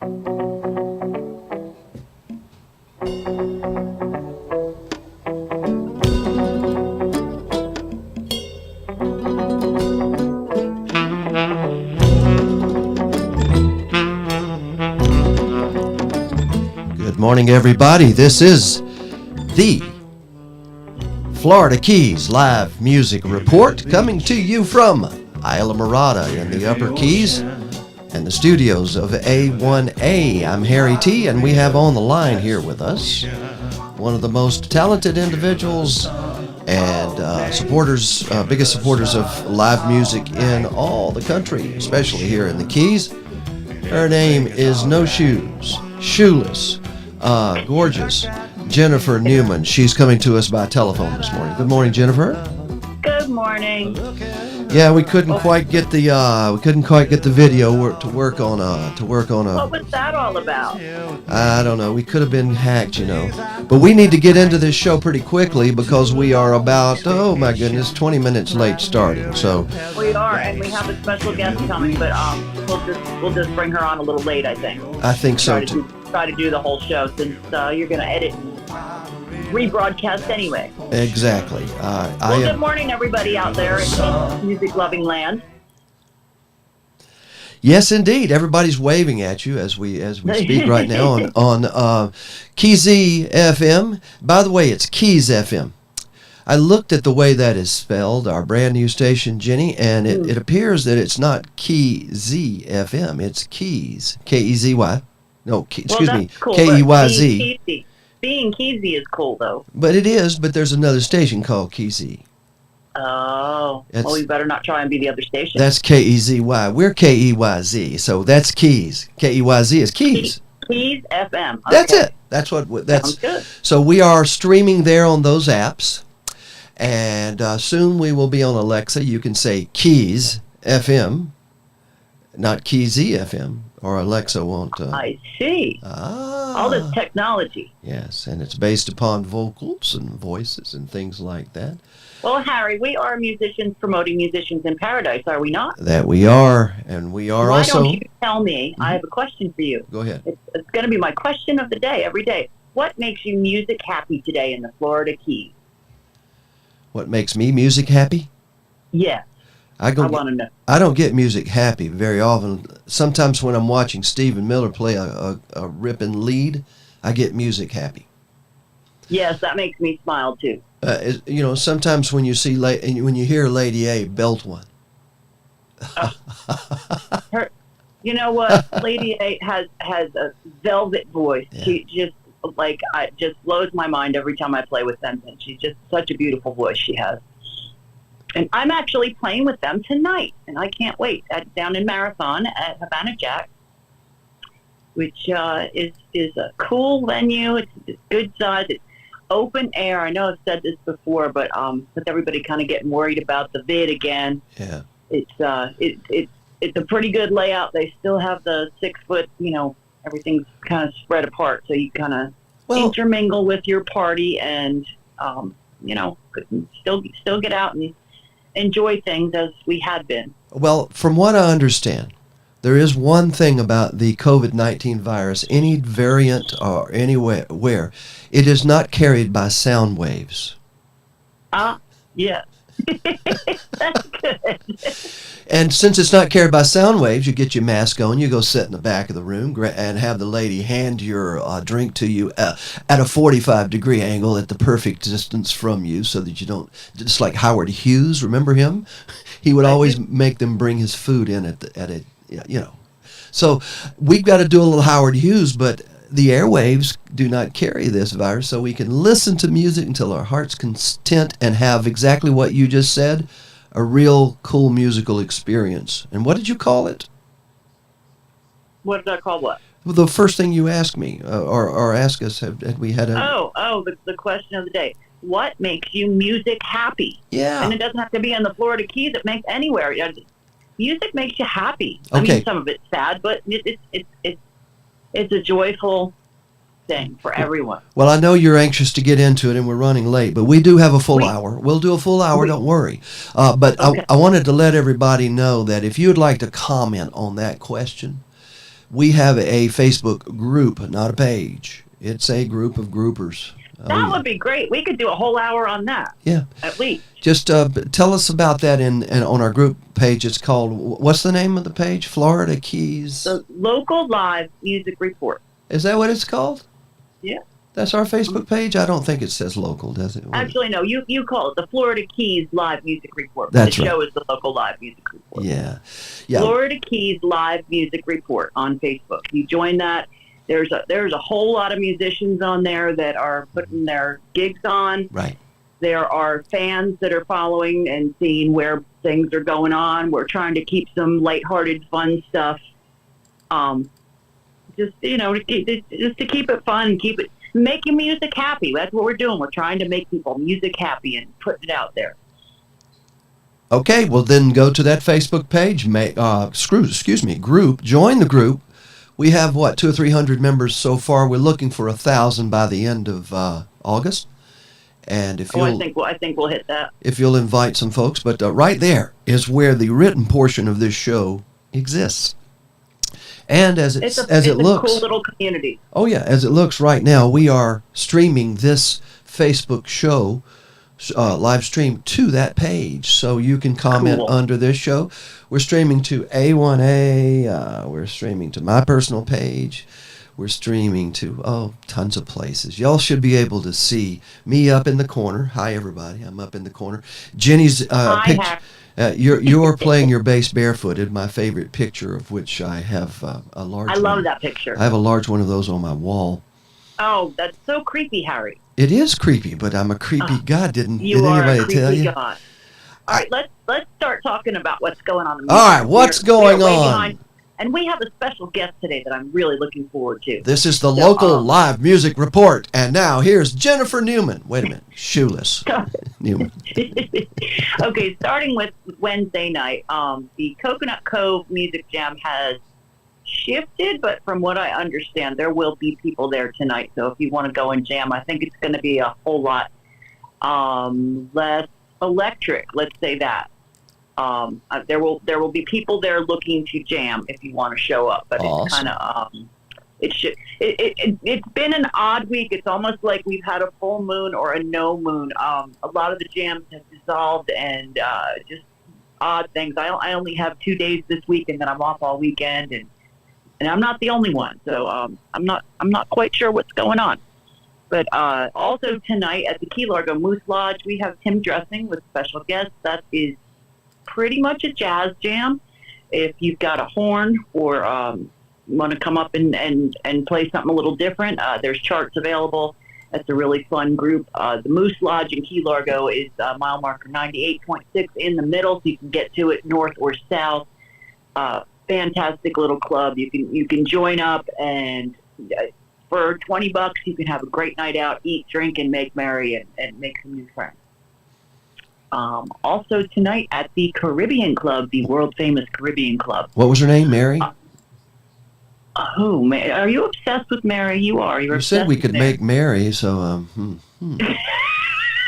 Good morning, everybody. This is the Florida Keys Live Music Report coming to you from Isla Mirada in the Upper Keys and the studios of A1A. I'm Harry T, and we have on the line here with us one of the most talented individuals and supporters, biggest supporters of live music in all the country, especially here in the Keys. Her name is No Shoes, Shoeless, gorgeous Jennifer Newman. She's coming to us by telephone this morning. Good morning, Jennifer. Good morning. Yeah, we couldn't quite get the video to work on a. What was that all about? I don't know. We could have been hacked, you know. But we need to get into this show pretty quickly because we are about 20 minutes late starting. So we are, and we have a special guest coming, but we'll just bring her on a little late, I think. I think so too. Try to do the whole show since you're going to edit and rebroadcast anyway. Exactly. Good morning, everybody out there in music-loving land. Yes, indeed. Everybody's waving at you as we speak right now on Keys FM. By the way, it's Keys FM. I looked at the way that is spelled, our brand new station, Jenny, and it appears that it's not Keys FM. It's Keys, K-E-Z-Y. No, excuse me, cool, K-E-Y-Z. Being Keezy is cool, though. But it is, but there's another station called Keezy. Oh, well, we better not try and be the other station. That's K-E-Z-Y. We're K-E-Y-Z, so that's Keys. K-E-Y-Z is Keys. Keys FM. Okay. That's it. That's good. So we are streaming there on those apps, and soon we will be on Alexa. You can say Keys FM, not Keezy FM. Or Alexa won't. I see. All this technology. Yes, and it's based upon vocals and voices and things like that. Well, Harry, we are musicians promoting musicians in paradise, are we not? That we are, and we are also. Why don't you tell me? Mm-hmm. I have a question for you. Go ahead. It's going to be my question of the day, every day. What makes you music happy today in the Florida Keys? What makes me music happy? Yes. I want to know. I don't get music happy very often. Sometimes when I'm watching Stephen Miller play a ripping lead, I get music happy. Yes, that makes me smile too. Sometimes when when you hear Lady A belt one. You know what? Lady A has a velvet voice. Yeah. She just blows my mind every time I play with them. And she's just such a beautiful voice she has. And I'm actually playing with them tonight, and I can't wait. Down in Marathon at Havana Jack, which is a cool venue. It's good size. It's open air. I know I've said this before, but with everybody kind of getting worried about the vid again. Yeah. It's a pretty good layout. They still have the 6 foot. Everything's kind of spread apart, so you kind of intermingle with your party, and still get out and enjoy things as we had been. Well, from what I understand, there is one thing about the COVID-19 virus, any variant or anywhere, where it is not carried by sound waves. Yes. That's good. And since it's not carried by sound waves, you get your mask on, you go sit in the back of the room and have the lady hand your drink to you at a 45-degree angle at the perfect distance from you so that you don't, just like Howard Hughes, remember him? He would always make them bring his food in So we've got to do a little Howard Hughes, but the airwaves do not carry this virus, so we can listen to music until our heart's content and have exactly what you just said, a real cool musical experience. And what did you call it? What did I call what? Well, the first thing you asked me, or asked us, had we had a... the question of the day. What makes you music happy? Yeah. And it doesn't have to be in the Florida Keys. It makes anywhere. Music makes you happy. Okay. I mean, some of it's sad, but it's a joyful thing for everyone. Well, I know you're anxious to get into it, and we're running late, but we do have a full hour. We'll do a full hour, don't worry. But okay. I wanted to let everybody know that if you'd like to comment on that question, we have a Facebook group, not a page. It's a group of groupers. That would be great. We could do a whole hour on that. Yeah. At least. Just tell us about that and on our group page. It's called, what's the name of the page? Florida Keys. The Local Live Music Report. Is that what it's called? Yeah. That's our Facebook page? I don't think it says local, does it? Actually, no. You call it the Florida Keys Live Music Report. That's the right. show is the Local Live Music Report. Yeah. Florida Keys Live Music Report on Facebook. You join that. There's a whole lot of musicians on there that are putting their gigs on. Right. There are fans that are following and seeing where things are going on. We're trying to keep some lighthearted, fun stuff. Just to keep it fun, keep it making music happy. That's what we're doing. We're trying to make people music happy and put it out there. Okay, well then go to that Facebook page, group, join the group. We have 200 or 300 members so far. We're looking for 1,000 by the end of August. And if I think we'll hit that. If you'll invite some folks, but right there is where the written portion of this show exists. And as it looks, it's a cool little community. Oh yeah, as it looks right now, we are streaming this Facebook show, live stream to that page, so you can comment under this show. We're streaming to A1A. We're streaming to my personal page. We're streaming to tons of places. Y'all should be able to see me up in the corner. Hi everybody, I'm up in the corner. Jenny's picture. You're playing your bass barefooted, my favorite picture of which I have a large one. I love that picture. I have a large one of those on my wall. Oh, that's so creepy, Harry. It is creepy, but I'm a creepy God. Did anybody tell you? God. All right, let's start talking about what's going on. All right, what's going on? And we have a special guest today that I'm really looking forward to. This is the Local Live Music Report. And now here's Jennifer Newman. Wait a minute. Shoeless. Newman. Okay, starting with Wednesday night, the Coconut Cove Music Jam has shifted, but from what I understand, there will be people there tonight. So if you want to go and jam, I think it's going to be a whole lot less electric, let's say that. There will be people there looking to jam if you want to show up, but awesome. It's kind of it's been an odd week. It's almost like we've had a full moon or a no moon. A lot of the jams have dissolved and just odd things. I only have 2 days this week, and then I'm off all weekend, and I'm not the only one. So I'm not quite sure what's going on. But also tonight at the Key Largo Moose Lodge, we have Tim Dressing with special guests. That is pretty much a jazz jam. If you've got a horn or want to come up and play something a little different, there's charts available. That's a really fun group. The Moose Lodge in Key Largo is mile marker 98.6 in the middle, so you can get to it north or south. Fantastic little club. You can join up, and for $20 you can have a great night out, eat, drink, and make merry and make some new friends. Also tonight at the Caribbean Club, the world famous Caribbean Club. What was her name, Mary? Are you obsessed with Mary? You are. You said we could make Mary, so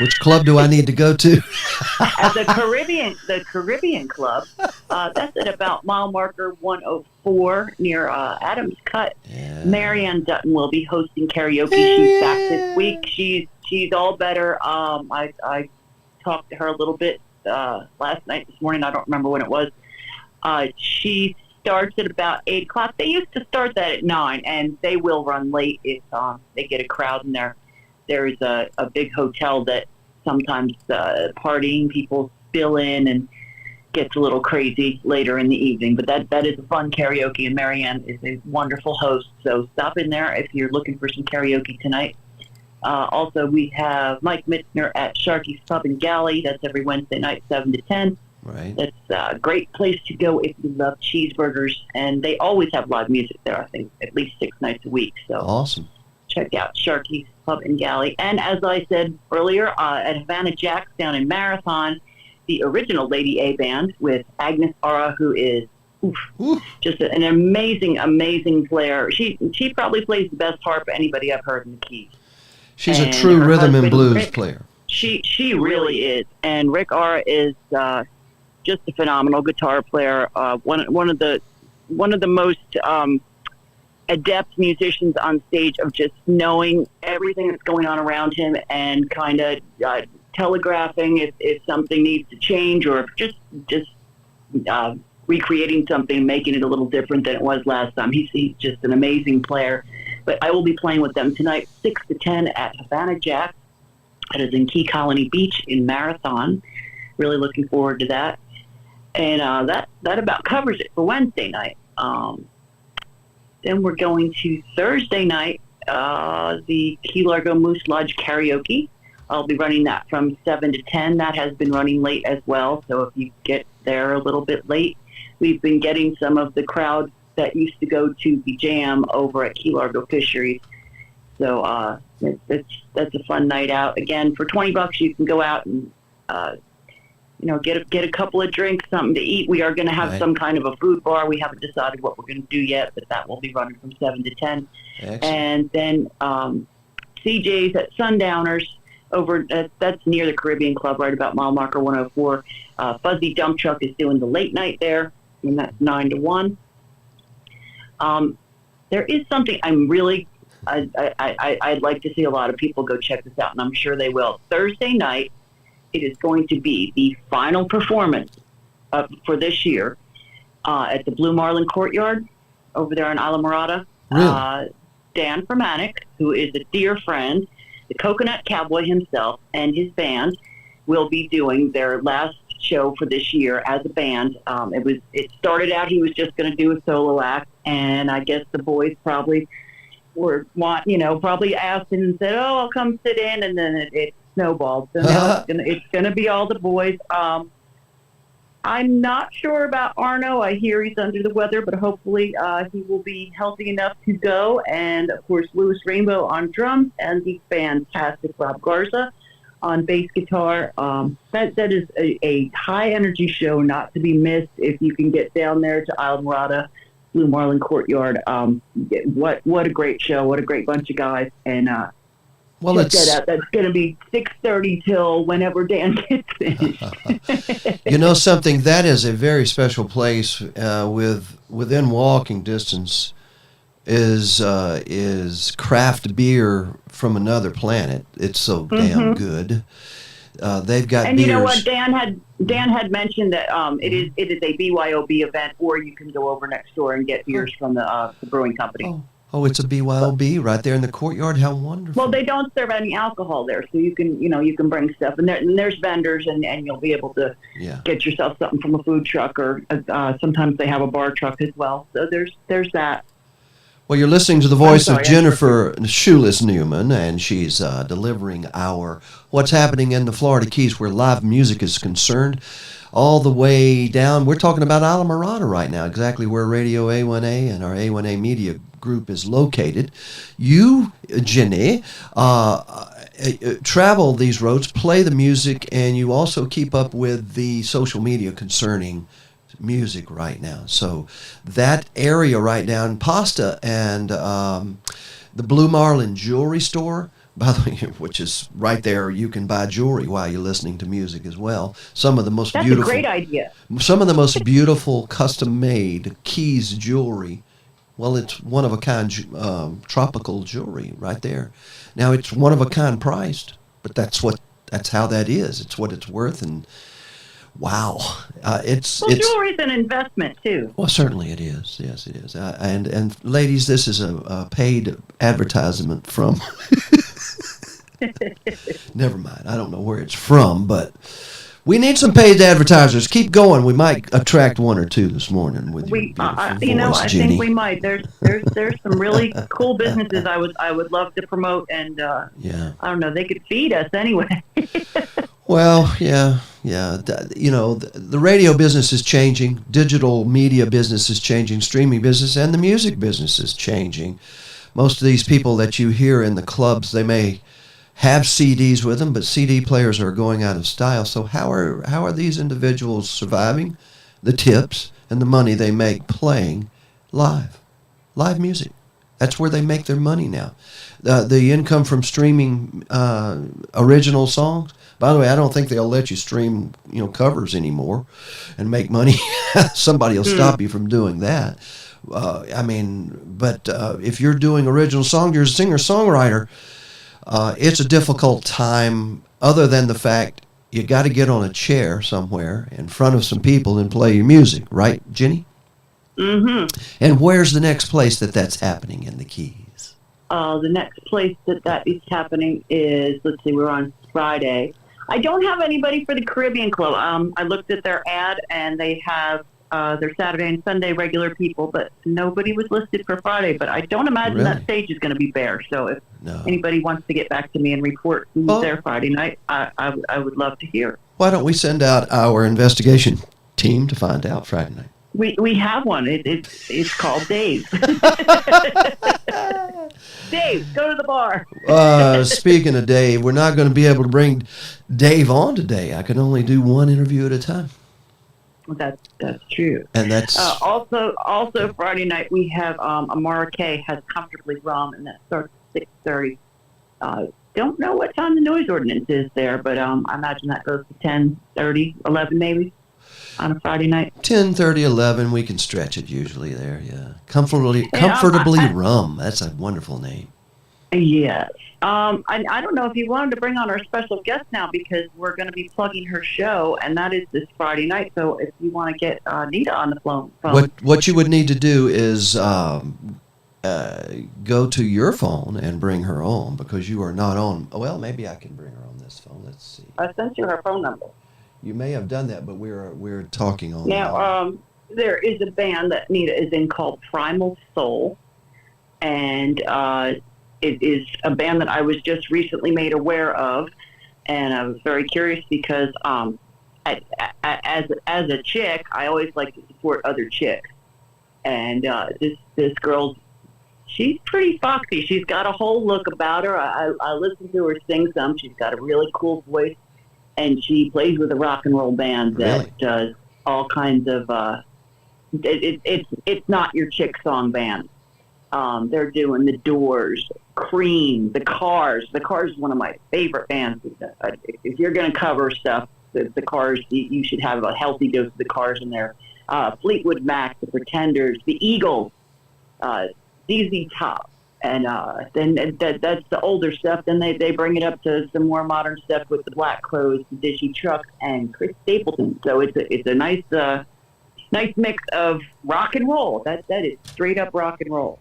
which club do I need to go to? At the Caribbean Club, that's at about mile marker 104 near Adams Cut. Yeah. Mary Ann Dutton will be hosting karaoke. She's back this week. She's all better. I talked to her a little bit last night, this morning. I don't remember when it was. She starts at about 8 o'clock. They used to start that at 9, and they will run late if they get a crowd in there. There's a big hotel that sometimes partying people spill in and gets a little crazy later in the evening. But that is a fun karaoke, and Marianne is a wonderful host. So stop in there if you're looking for some karaoke tonight. Also, we have Mike Mitzner at Sharky's Pub and Galley. That's every Wednesday night, 7 to 10. Right. That's a great place to go if you love cheeseburgers. And they always have live music there, I think, at least 6 nights a week. So awesome. Check out Sharky's Pub and Galley. And as I said earlier, at Havana Jacks down in Marathon, the original Lady A Band with Agnes Ara, who is just an amazing, amazing player. She probably plays the best harp anybody I've heard in the Keys. She's a true rhythm and blues player. She really is. And Rick Ara is just a phenomenal guitar player. One of the most adept musicians on stage of just knowing everything that's going on around him and kind of telegraphing if something needs to change, or just recreating something, making it a little different than it was last time. He's just an amazing player. But I will be playing with them tonight, 6 to 10 at Havana Jack. That is in Key Colony Beach in Marathon. Really looking forward to that. And that about covers it for Wednesday night. Then we're going to Thursday night, the Key Largo Moose Lodge Karaoke. I'll be running that from 7 to 10. That has been running late as well, so if you get there a little bit late, we've been getting some of the crowd that used to go to the jam over at Key Largo Fisheries. So that's a fun night out. Again, for $20, you can go out and get a couple of drinks, something to eat. We are going to have some kind of a food bar. We haven't decided what we're going to do yet, but that will be running from 7 to 10. Excellent. And then CJ's at Sundowners over that's near the Caribbean Club, right about mile marker 104. Fuzzy Dump Truck is doing the late night there, and that's 9 to 1. There is something I'd like to see a lot of people go check this out, and I'm sure they will. Thursday night, it is going to be the final performance for this year at the Blue Marlin Courtyard over there in Islamorada. Really? Dan Fermanic, who is a dear friend, the Coconut Cowboy himself, and his band will be doing their last show for this year as a band. It started out he was just going to do a solo act, and I guess the boys probably probably asked him and said, "Oh, I'll come sit in," and then it snowballed. So now it's gonna be all the boys. I'm not sure about Arno. I hear he's under the weather, but hopefully he will be healthy enough to go. And of course, Louis Rainbow on drums and the fantastic Rob Garza on bass guitar. That is a high energy show not to be missed if you can get down there to Islamorada, Blue Marlin Courtyard. What a great show! What a great bunch of guys! And that's going to be 6:30 till whenever Dan gets finished. You know something, that is a very special place. Within walking distance is craft beer from another planet. It's so damn good. They've got and beers. You know what, Dan had mentioned that it is a BYOB event, or you can go over next door and get beers from the brewing company. Oh, it's a BYOB right there in the courtyard. How wonderful! Well, they don't serve any alcohol there, so you can bring stuff, and there's vendors, and you'll be able to get yourself something from a food truck, or sometimes they have a bar truck as well. So there's that. Well, you're listening to the voice of Jennifer Shoeless Newman, and she's delivering our What's Happening in the Florida Keys, where live music is concerned, all the way down. We're talking about Islamorada right now, exactly where Radio A1A and our A1A Media Group is located. You, Jenny, travel these roads, play the music, and you also keep up with the social media concerning music right now. So that area right now in Pasta and the Blue Marlin Jewelry Store, by the way, which is right there, you can buy jewelry while you're listening to music as well. Some of the most beautiful. That's a great idea. Some of the most beautiful custom-made Keys jewelry. Well, it's one-of-a-kind tropical jewelry right there. Now, it's one-of-a-kind priced, but that's how that is. It's what it's worth, and wow, jewelry is an investment too. Well, certainly it is. Yes, it is. And ladies, this is a paid advertisement from. Never mind. I don't know where it's from, but we need some paid advertisers. Keep going. We might attract one or two this morning with your beautiful voice, I Jenny. think we might. There's some really cool businesses I would love to promote, and I don't know, they could feed us anyway. Well, yeah. The radio business is changing, digital media business is changing, streaming business, and the music business is changing. Most of these people that you hear in the clubs, they may have CDs with them, but CD players are going out of style. So how are these individuals surviving? The tips and the money they make playing live music. That's where they make their money now. The income from streaming original songs. By the way, I don't think they'll let you stream, covers anymore and make money. Somebody will stop you from doing that. But if you're doing original song, you're a singer-songwriter. It's a difficult time, other than the fact you got to get on a chair somewhere in front of some people and play your music, right, Jenny? Mm-hmm. And where's the next place that's happening in the Keys? The next place that is happening is, let's see, we're on Friday. I don't have anybody for the Caribbean Club. I looked at their ad, and they have their Saturday and Sunday regular people, but nobody was listed for Friday. But I don't imagine Really? that stage is going to be bare. So if No. anybody wants to get back to me and report who's there Friday night, I would love to hear. Why don't we send out our investigation team to find out Friday night? We have one. It's called Dave. Dave, go to the bar. Speaking of Dave, we're not going to be able to bring Dave on today. I can only do one interview at a time. That's true. And that's also Friday night we have Amara Kay has Comfortably Rum, and that starts at 6:30. Don't know what time the noise ordinance is there, but I imagine that goes to 10:30, 11 maybe on a Friday night. 10:30, 11. We can stretch it usually there. Yeah, comfortably Rum. That's a wonderful name. Yes. I don't know if you wanted to bring on our special guest now, because we're going to be plugging her show, and that is this Friday night. So if you want to get Nita on the phone. What you would need to do is go to your phone and bring her on, because you are not on. Well, maybe I can bring her on this phone. Let's see. I sent you her phone number. You may have done that, but we're talking on. Now, there is a band that Nita is in called Primal Soul, and it is a band that I was just recently made aware of, and I was very curious because as a chick, I always like to support other chicks, and this girl, she's pretty foxy. She's got a whole look about her. I listen to her sing some. She's got a really cool voice, and she plays with a rock and roll band that does all kinds of. It's not your chick song band. They're doing the Doors, Cream, the Cars. The Cars is one of my favorite bands. If you're going to cover stuff, the Cars, you should have a healthy dose of the Cars in there. Fleetwood Mac, the Pretenders, the Eagles, ZZ Top, and then that's the older stuff. Then they bring it up to some more modern stuff with the Black Crowes, the Dizzy Trucks, and Chris Stapleton. So it's a nice mix of rock and roll. That is straight up rock and roll.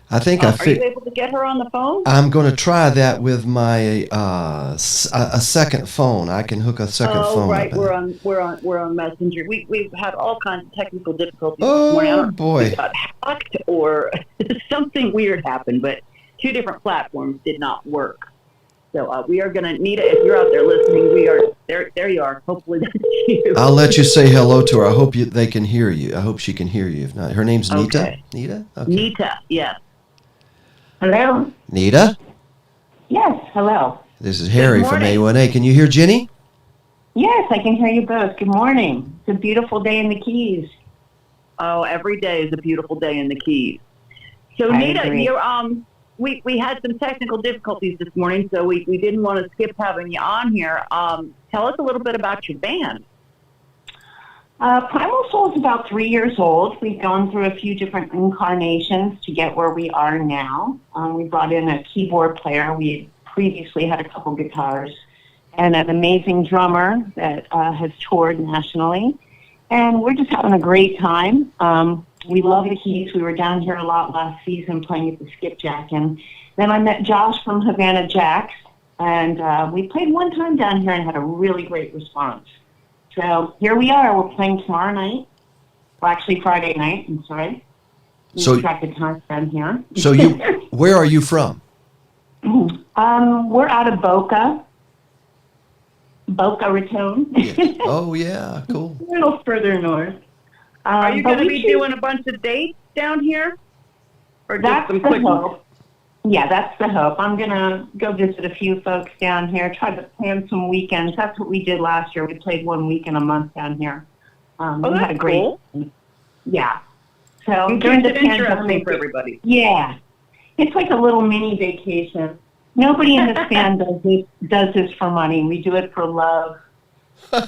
I think Are you able to get her on the phone? I'm going to try that with my a second phone. I can hook a second phone. Oh, right. Up We're on Messenger. We've had all kinds of technical difficulties. Oh boy! We got hacked or something weird happened, but 2 different platforms did not work. So we are going to, Nita, if you're out there listening, we are there. There you are. Hopefully that's you. I'll let you say hello to her. I hope they can hear you. I hope she can hear you. If not, her name's Nita. Okay. Nita. Okay. Nita. Yes. Hello? Nita? Yes, hello. This is Harry from morning. A1A. Can you hear Jenny? Yes, I can hear you both. Good morning. It's a beautiful day in the Keys. Oh, every day is a beautiful day in the Keys. So, I Nita, agree. you're, we had some technical difficulties this morning, so we didn't want to skip having you on here. Tell us a little bit about your band. Primal Soul is about 3 years old. We've gone through a few different incarnations to get where we are now. We brought in a keyboard player. We previously had a couple guitars and an amazing drummer that has toured nationally. And we're just having a great time. We love the Keys. We were down here a lot last season playing at the Skipjack. And then I met Josh from Havana Jacks, and we played one time down here and had a really great response. So here we are. We're playing tomorrow night. Well, actually Friday night. I'm sorry. So track the time down here. So where are you from? We're out of Boca Raton. Yeah. Oh yeah, cool. A little further north. Are you going to be doing a bunch of dates down here? Or That's just the some quick hope. Yeah, that's the hope. I'm going to go visit a few folks down here, try to plan some weekends. That's what we did last year. We played 1 weekend a month down here. We had a great cool. Yeah. So You during kept the it interesting pandemic, for everybody. yeah. It's like a little mini vacation. Nobody in this band does this for money. We do it for love.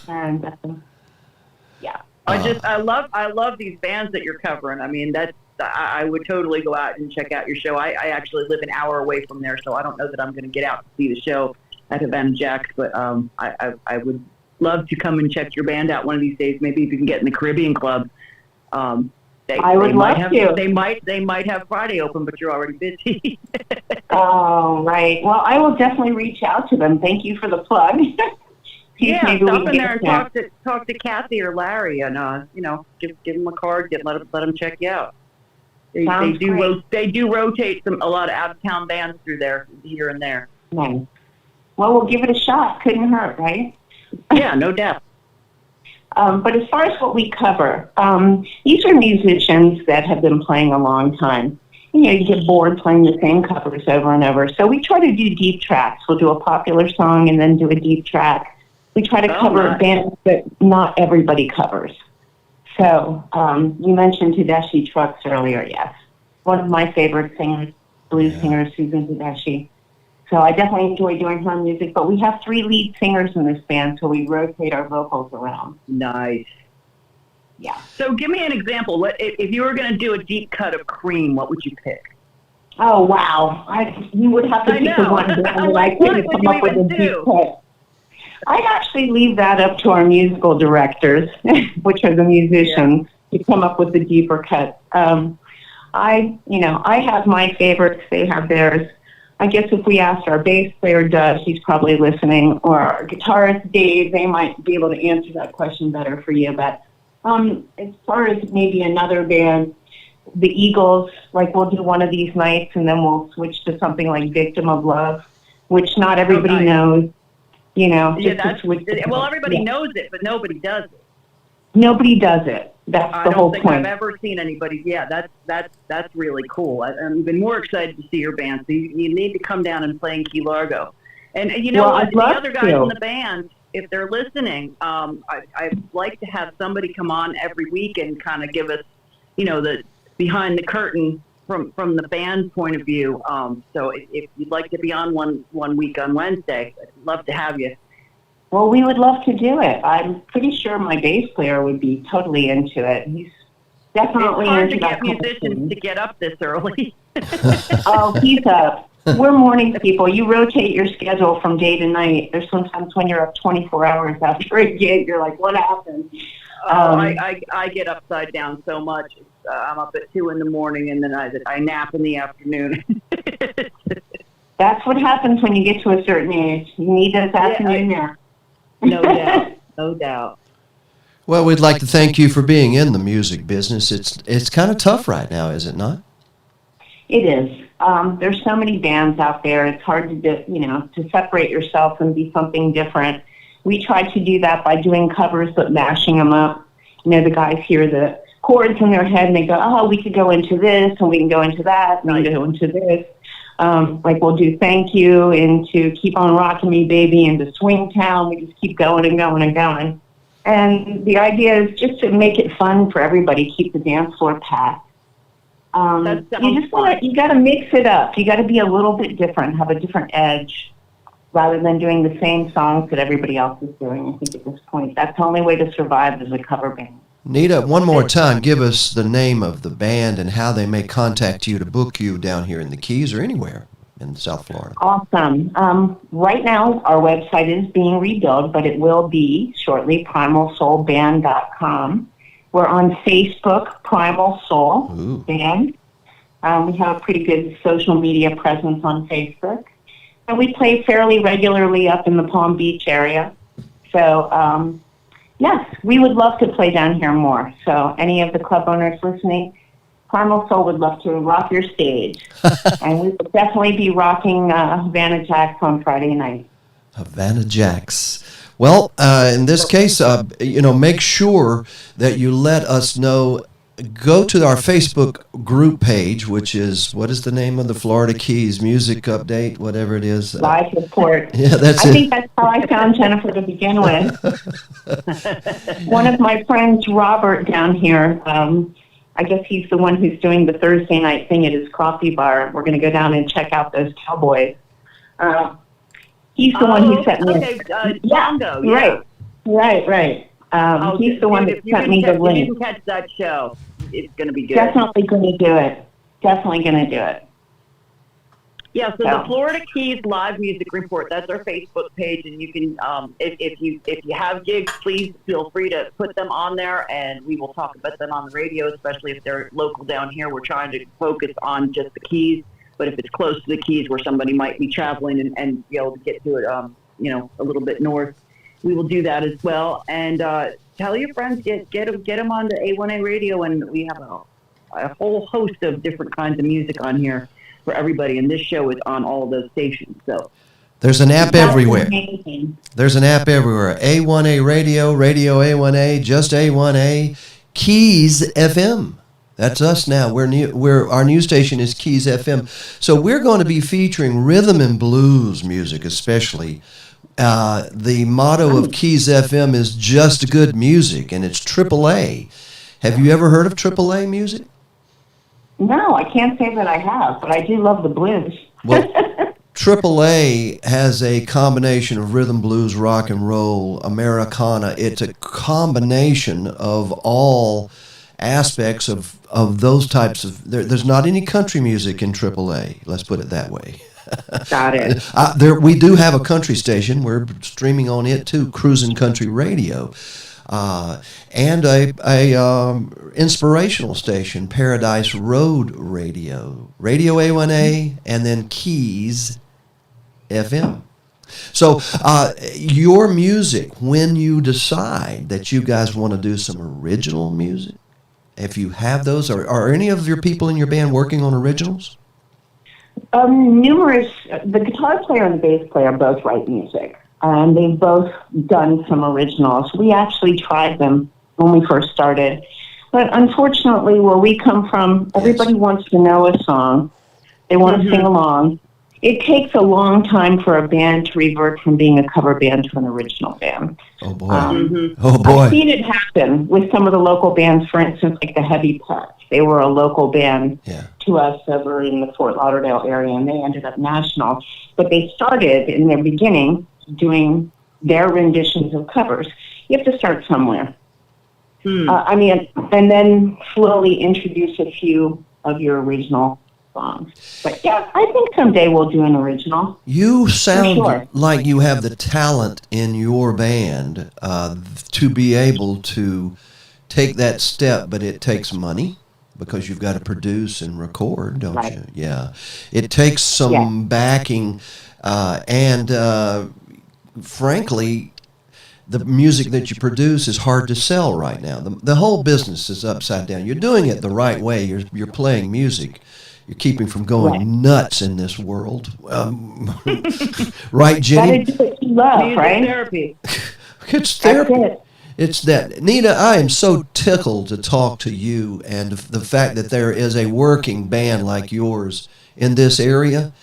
And yeah. I love these bands that you're covering. I mean, I would totally go out and check out your show. I actually live an hour away from there, so I don't know that I'm going to get out to see the show at Havana Jacks, but I would love to come and check your band out one of these days. Maybe if you can get in the Caribbean Club. I would love to. They might have Friday open, but you're already busy. Oh, right. Well, I will definitely reach out to them. Thank you for the plug. Yeah, stop in there and talk to Kathy or Larry, and give them a card, let them check you out. They do rotate a lot of out of town bands through there, here and there. Nice. Well, we'll give it a shot. Couldn't hurt, right? Yeah, no doubt. But as far as what we cover, these are musicians that have been playing a long time. You get bored playing the same covers over and over. So we try to do deep tracks. We'll do a popular song and then do a deep track. We try to cover bands that not everybody covers. So you mentioned Tedeschi Trucks earlier, yes. One of my favorite singers, blues singers, Susan Tedeschi. So I definitely enjoy doing her music, but we have 3 lead singers in this band, so we rotate our vocals around. Nice. Yeah. So give me an example. If you were going to do a deep cut of Cream, what would you pick? Oh, wow. You would have to pick the one that I couldn't come up with a deep cut. I'd actually leave that up to our musical directors, which are the musicians, to come up with the deeper cut. I have my favorites. They have theirs. I guess if we asked our bass player, Doug, he's probably listening, or our guitarist, Dave, they might be able to answer that question better for you. But as far as maybe another band, the Eagles, we'll do one of these nights, and then we'll switch to something like Victim of Love, which not everybody knows. Everybody knows it, but nobody does it. Nobody does it. That's the whole point. I don't think I've ever seen anybody. Yeah, that's really cool. I'm even more excited to see your band. So you need to come down and play in Key Largo. And the other guys in the band, if they're listening, I'd like to have somebody come on every week and kind of give us, the behind the curtain from the band point of view. So if you'd like to be on one week on Wednesday, I'd love to have you. Well, we would love to do it. I'm pretty sure my bass player would be totally into it. He's definitely into that. It's hard to get musicians to get up this early. Oh, he's up. We're morning people. You rotate your schedule from day to night. There's sometimes when you're up 24 hours after a gig, you're like, what happened? I get upside down so much. I'm up at 2 a.m, and then I nap in the afternoon. That's what happens when you get to a certain age. You need those afternoon naps. No doubt. No doubt. Well, we'd like to thank you for being in the music business. It's kind of tough right now, is it not? It is. There's so many bands out there. It's hard to separate yourself and be something different. We try to do that by doing covers but mashing them up. The guys hear the chords in their head and they go, oh, we could go into this and we can go into that and we can go into this. We'll do Thank You, into Keep on Rocking Me, Baby, into Swing Town. We just keep going and going and going. And the idea is just to make it fun for everybody, keep the dance floor packed. You got to mix it up. You got to be a little bit different, have a different edge, rather than doing the same songs that everybody else is doing. I think at this point, that's the only way to survive as a cover band. Nita, one more time, give us the name of the band and how they may contact you to book you down here in the Keys or anywhere in South Florida. Awesome. Right now, our website is being rebuilt, but it will be shortly, primalsoulband.com. We're on Facebook, Primal Soul Band. We have a pretty good social media presence on Facebook. And we play fairly regularly up in the Palm Beach area. So, yes, we would love to play down here more. So any of the club owners listening, Primal Soul would love to rock your stage. And we will definitely be rocking Havana Jacks on Friday night. Havana Jacks. Well, in this case, make sure that you let us know. Go to our Facebook group page, which is, what is the name of the Florida Keys Music Update, whatever it is? Live Report. Yeah, I think that's how I found Jennifer to begin with. One of my friends, Robert, down here, I guess he's the one who's doing the Thursday night thing at his coffee bar. We're going to go down and check out those Cowboys. He's the one who set me up. Django, Right. He's the one that sent me the If link. you can catch that show, it's going to be good. Definitely going to do it. Definitely going to do it. Yeah, so the Florida Keys Live Music Report, that's our Facebook page, and you can, if you have gigs, please feel free to put them on there, and we will talk about them on the radio, especially if they're local down here. We're trying to focus on just the Keys, but if it's close to the Keys where somebody might be traveling and be able to get to it, a little bit north, we will do that as well. And tell your friends, get them on the A1A radio, and we have a whole host of different kinds of music on here for everybody, and this show is on all of those stations. So there's an app everywhere. Amazing. There's an app everywhere. A1A Radio, Radio A1A, just A1A, Keys FM. That's us now. Our new station is Keys FM. So we're going to be featuring rhythm and blues music, especially. The motto of Keys FM is just good music, and it's AAA. Have you ever heard of AAA music? No, I can't say that I have, but I do love the blues. Well, AAA has a combination of rhythm, blues, rock and roll, Americana. It's a combination of all aspects of those types of. There's not any country music in AAA. Let's put it that way. Got it. We do have a country station. We're streaming on it too, Cruisin' Country Radio. And a inspirational station, Paradise Road Radio, Radio A1A, and then Keys FM. So your music, when you decide that you guys want to do some original music, if you have those, are any of your people in your band working on originals? Numerous. The guitar player and the bass player both write music. And they've both done some originals. We actually tried them when we first started. But unfortunately, where we come from, everybody wants to know a song. They want to sing along. It takes a long time for a band to revert from being a cover band to an original band. Oh, boy. Oh, boy. I've seen it happen with some of the local bands, for instance, like the Heavy Pets. They were a local band to us over in the Fort Lauderdale area, and they ended up national. But they started in their beginning doing their renditions of covers. You have to start somewhere. And then slowly introduce a few of your original songs. But yeah, I think someday we'll do an original. You sound like you have the talent in your band to be able to take that step, but it takes money because you've got to produce and record, don't you? Yeah. It takes some backing and frankly, the music that you produce is hard to sell right now. The whole business is upside down. You're doing it the right way. You're playing music. You're keeping from going nuts in this world. Right, Jenny? Gotta do what you love, right? Therapy. It's therapy. It's that. Nina, I am so tickled to talk to you, and the fact that there is a working band like yours in this area.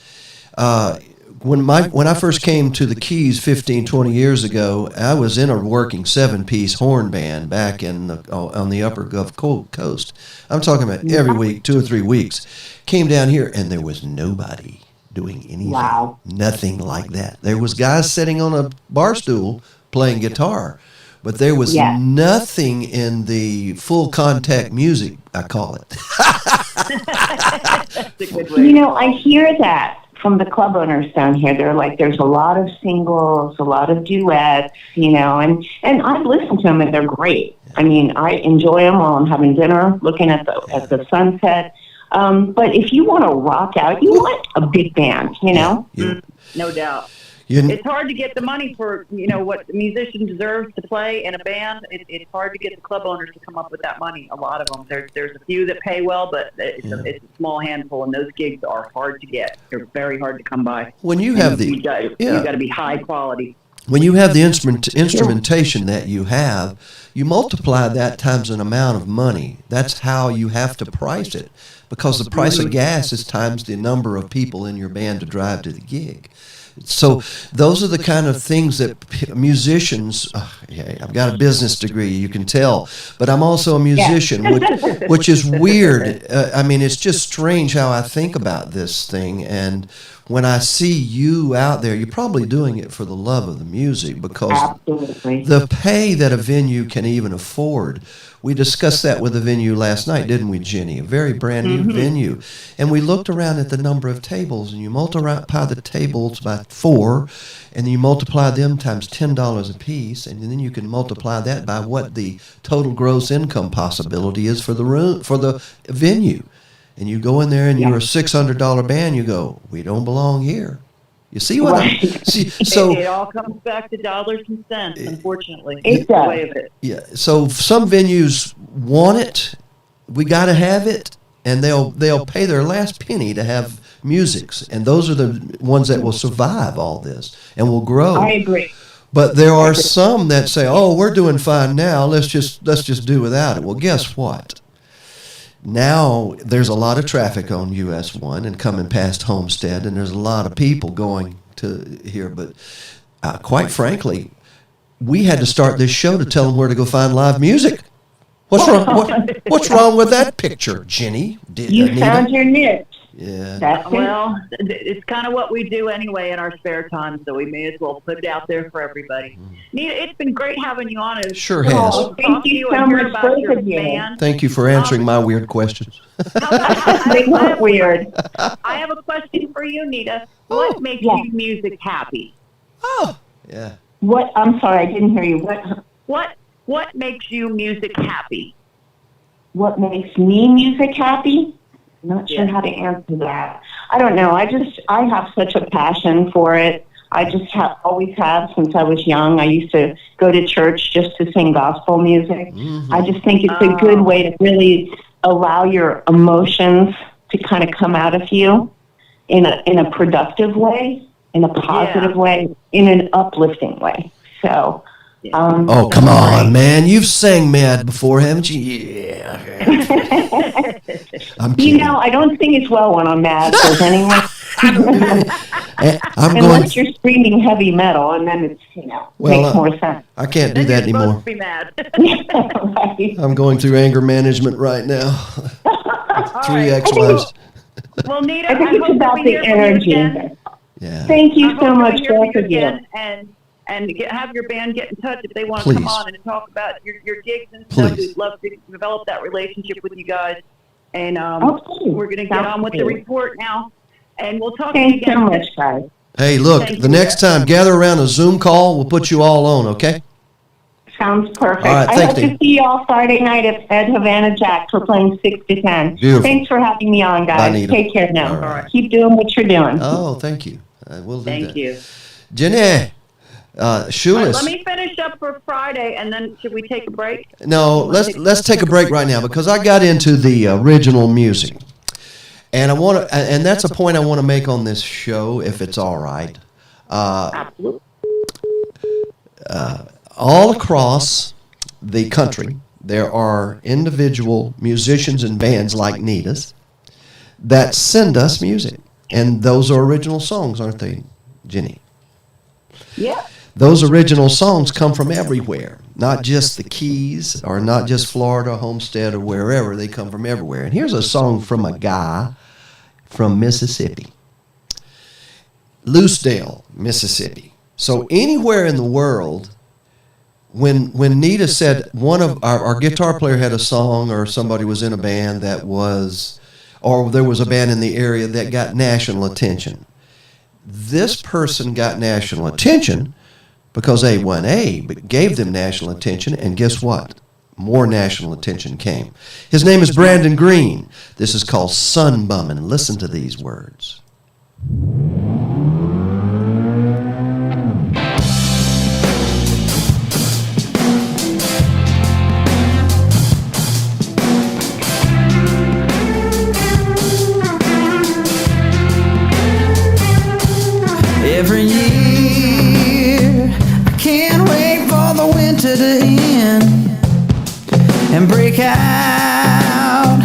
When I first came to the Keys 15, 20 years ago, I was in a working 7-piece horn band back on the upper Gulf Coast. I'm talking about every week, 2 or 3 weeks. Came down here, and there was nobody doing anything. Wow. Nothing like that. There was guys sitting on a bar stool playing guitar, but there was nothing in the full contact music, I call it. That's a good way. You know, I hear that from the club owners down here. They're like, there's a lot of singles, a lot of duets, you know, and I've listened to them and they're great. I mean, I enjoy them while I'm having dinner, looking at the sunset. But if you want to rock out, you want a big band, you know? No doubt. It's hard to get the money for, what the musician deserves to play in a band. It's hard to get the club owners to come up with that money. A lot of them. There's a few that pay well, but it's a small handful, and those gigs are hard to get. They're very hard to come by. When you have you got to be high quality. When you have the instrumentation that you have, you multiply that times an amount of money. That's how you have to price it, because the price of gas is times the number of people in your band to drive to the gig. So those are the kind of things that musicians. Yeah, I've got a business degree, you can tell, but I'm also a musician, which is weird. I mean, it's just strange how I think about this thing. And when I see you out there, you're probably doing it for the love of the music, because Absolutely. the pay that a venue can even afford. We discussed that with the venue last night, didn't we, Jenny? A very brand new venue. And we looked around at the number of tables, and you multiply the tables by 4, and then you multiply them times $10 a piece, and then you can multiply that by what the total gross income possibility is for the room, for the venue. And you go in there and you're a $600 band, you go, we don't belong here. You see what I see? So it all comes back to dollars and cents, unfortunately. It That's the does. way of it. yeah, so some venues want it. We got to have it, and they'll pay their last penny to have musics, and those are the ones that will survive all this and will grow. I agree. But there are some that say, "Oh, we're doing fine now. Let's just do without it." Well, guess what? Now there's a lot of traffic on US 1 and coming past Homestead, and there's a lot of people going to here. But quite frankly, we had to start this show to tell them where to go find live music. What's wrong? What's wrong with that picture, Jenny? You Anita? found your niche. Yeah. That's it. Well, it's kind of what we do anyway in our spare time, so we may as well put it out there for everybody. Nita, it's been great having you on. It Sure has. Oh, thank you so and hear much, about both your of you. band. Thank you for answering my weird questions. They weren't weird. I have a question for you, Nita. Oh, What makes yeah. you music happy? Oh, yeah. What? I'm sorry, I didn't hear you. What makes you music happy? What makes me music happy? Not sure Yeah. how to answer that. I don't know. I have such a passion for it. I just always have since I was young. I used to go to church just to sing gospel music. I just think it's a good way to really allow your emotions to kind of come out of you in a productive way, in a positive way, in an uplifting way. So. Oh, come on, man. You've sang Mad before, haven't you? Yeah. I'm You kidding. know, I don't sing as well when I'm mad. Does anyone? I'm going. Unless you're screaming heavy metal, and then it's, Well, makes more sense. I can't do Then that you're anymore. supposed to be mad. Right. I'm going through anger management right now. 3 ex-wives. Well, Nita, I think it's hope that about we the hear from you energy. again. Yeah. Thank I you hope so that we much, hear from both of you. again, and have your band get in touch if they want to come Please. on and talk about your gigs and stuff. Please. We'd love to develop that relationship with you guys. And Okay. we're going to get Sounds on with the good. report now. And we'll talk to you Thanks again. so much, guys. Hey, look, Thank the you. next time, gather around a Zoom call. We'll put you all on, okay? Sounds perfect. All right, I thanks, hope to Dave. see you all Friday night at Havana Jacks. We're playing 6 to 10. Beautiful. Thanks for having me on, guys. Bye, Nita. Take care now. All right. Keep doing what you're doing. Oh, thank you. We'll do Thank that. you. Jenny, All right, Shoeless. let me finish up for Friday, and then should we take a break? No, let's take a break right now because I got into the original music, and I want to, and that's a point I want to make on this show, if it's all right. Absolutely. All across the country, there are individual musicians and bands like Nita's that send us music, and those are original songs, aren't they, Jenny? Yeah. Those original songs come from everywhere, not just the Keys or not just Florida, Homestead, or wherever. They come from everywhere. And here's a song from a guy from Mississippi, Loosedale, Mississippi. So anywhere in the world, when Nita said one of our guitar player had a song or somebody was in a band that was, or there was a band in the area that got national attention. This person got national attention because A1A but gave them national attention, and guess what? More national attention came. His name is Brandon Green. This is called Sun Bummin'. Listen to these words. Every year, I can't wait for the winter to end and break out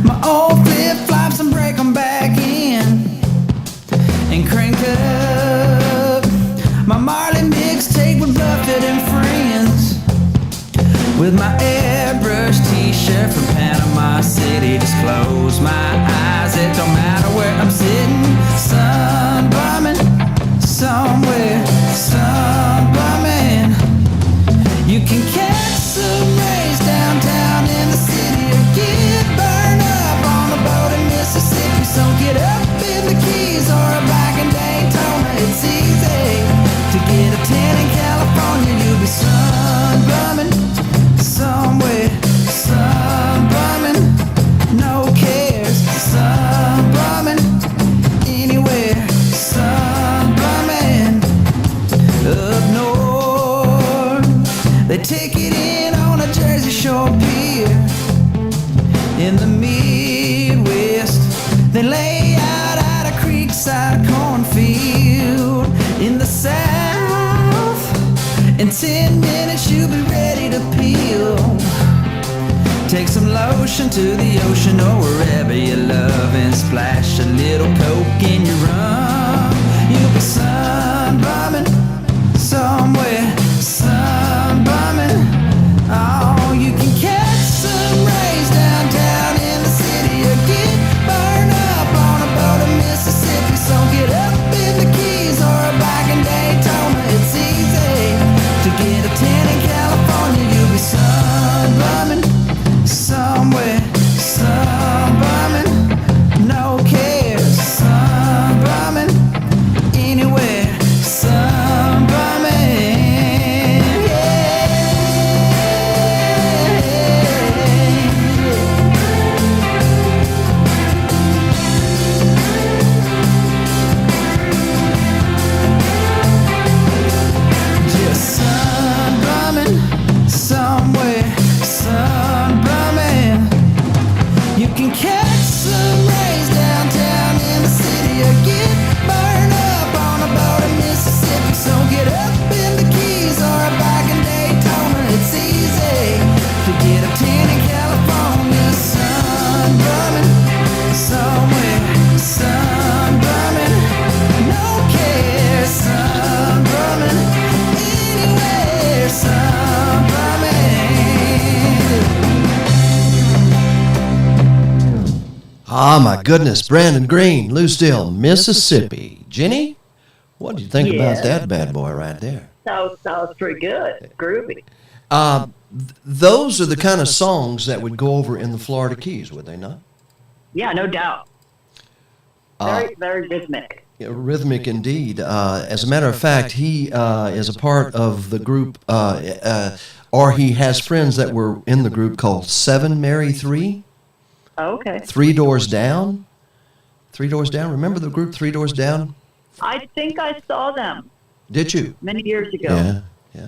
my old flip-flops and break them back in and crank up with my airbrush t-shirt from Panama City. Just close my eyes, it don't matter where I'm sitting. Sun bumming somewhere, sun bumming. You can catch some rays downtown in the city or get burned up on a boat in Mississippi. So get up in the Keys or back in Daytona. It's easy to get a tan in California. You'll be sun bumming somewhere, sun bumming, no cares, sun bumming anywhere, sun bumming. Up north, they take it in on a Jersey Shore pier. In the Midwest, they lay out at a creekside cornfield. In the South, in 10 minutes you'll be ready to peel. Take some lotion to the ocean or wherever you love and splash a little Coke in your rum. You'll be sun bumming somewhere, sun bumming. Oh, you can catch some rays downtown in the city or get burned up on a boat in Mississippi. So get up in the Keys or back in Daytona. It's easy to get a tan in California. You'll be sun bumming somewhere, sun bumming, no cares, sun bumming anywhere, sun bumming. Just sun bumming somewhere, sun bumming. You can catch some rays downtown in the city or get burned up on a boat in Mississippi. So get up in the Keys or back in Daytona. It's easy to get a tan in California. Sun bumming somewhere, sun bumming, no care, sun bumming anywhere, sun bumming. Ah, my goodness. Brandon Green, Lucedale, Mississippi. Jenny, what do you think about that bad boy right there? Sounds pretty good. Groovy. Those are the kind of songs that would go over in the Florida Keys, would they not? Yeah, no doubt. Very rhythmic. Yeah, rhythmic indeed. As a matter of fact, he is a part of the group, or he has friends that were in the group called Seven Mary Three. Oh, okay. Three Doors Down. Three Doors Down. Remember the group Three Doors Down? I think I saw them Did you? many years ago. Yeah.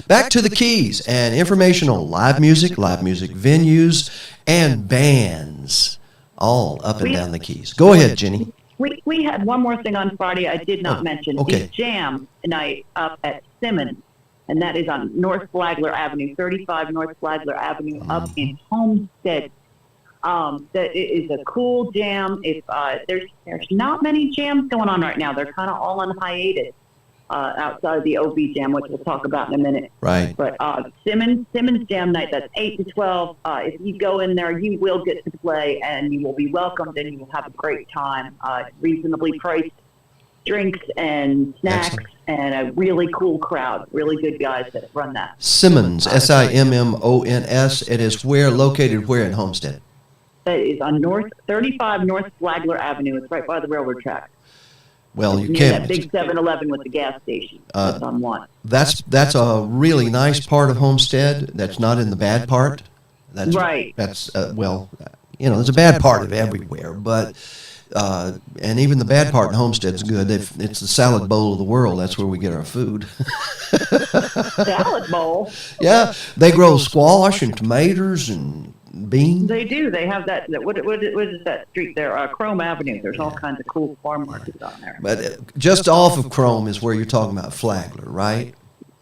Back to the Keys and information on live music venues, and bands all up and down the Keys. Go ahead, Jenny. We had one more thing on Friday I did not mention. okay. The Jam night up at Simmons, and that is on North Flagler Avenue, 35 North Flagler Avenue, up in Homestead. That is a cool jam. If there's not many jams going on right now. They're kind of all on hiatus outside of the OB Jam, which we'll talk about in a minute. Right. But Simmons Jam night, that's 8 to 12. If you go in there, you will get to play, and you will be welcomed, and you will have a great time. Reasonably priced drinks and snacks. Excellent. And a really cool crowd. Really good guys that run that. Simmons, Simmons. It is located where in Homestead? That is on 35 North Flagler Avenue. It's right by the railroad track. Well, you Near can't. that big 7-Eleven with the gas station. That's on one. That's a really nice part of Homestead. That's not in the bad part. That's Right. That's there's a bad part of everywhere, but and even the bad part in Homestead's good. It's the salad bowl of the world. That's where we get our food. Salad bowl. Yeah, they grow squash and tomatoes and beans. They do. They have that. What is that street there? Chrome Avenue. There's all kinds of cool farm markets on there. But just off of Chrome is where you're talking about Flagler, right?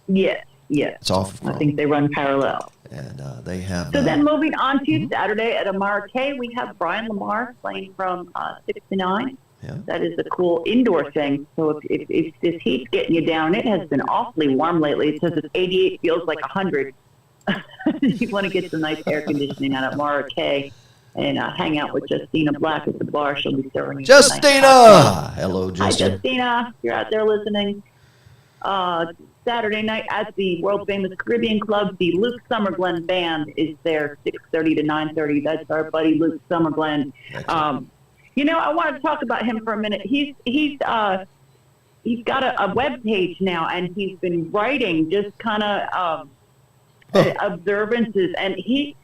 Yes. It's off of Chrome. I think they run parallel. And they have. So then moving on to Saturday at Amara K, we have Brian Lamar playing from 6 to 9. Yeah. That is a cool indoor thing. So if this heat's getting you down, it has been awfully warm lately. It says it's 88, feels like 100. you want to get some nice air conditioning out at Mara K and hang out with Justina Black at the bar. She'll be serving you some nice Justina! cocktails. Hello, Hi, Justina. Justina. You're out there listening. Saturday night at the world famous Caribbean Club, the Luke Summerglen Band is there, 6:30 to 9:30. That's our buddy Luke Summerglen. You know, I wanted to talk about him for a minute. He's got a web page now, and he's been writing just kind of observances, and he's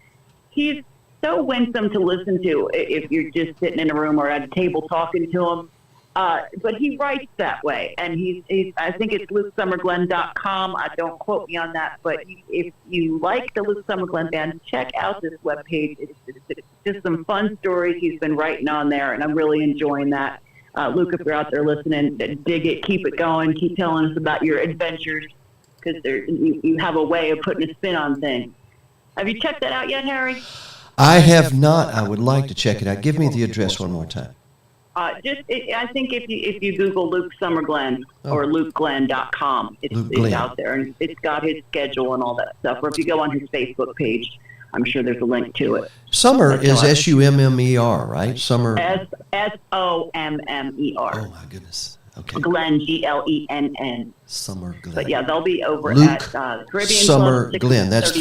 so winsome to listen to if you're just sitting in a room or at a table talking to him. But he writes that way, and he's I think it's LukeSummerglen.com. Don't quote me on that, but if you like the Luke Summerglen Band, check out this webpage. It's just some fun stories he's been writing on there, and I'm really enjoying that. Luke, if you're out there listening, dig it, keep it going, keep telling us about your adventures, because you have a way of putting a spin on things. Have you checked that out yet, Harry? I have not. I would like to check it out. Give me the address one more time. I think if you Google Luke Summerglen or LukeGlenn.com, it's out there, and it's got his schedule and all that stuff. Or if you go on his Facebook page, I'm sure there's a link to it. Summer is Summer, right? Summer. Sommer. Oh my goodness. Okay. Glenn, Glenn. Summerglen. But yeah, they'll be over Luke at Caribbean Summerglen. Club. That's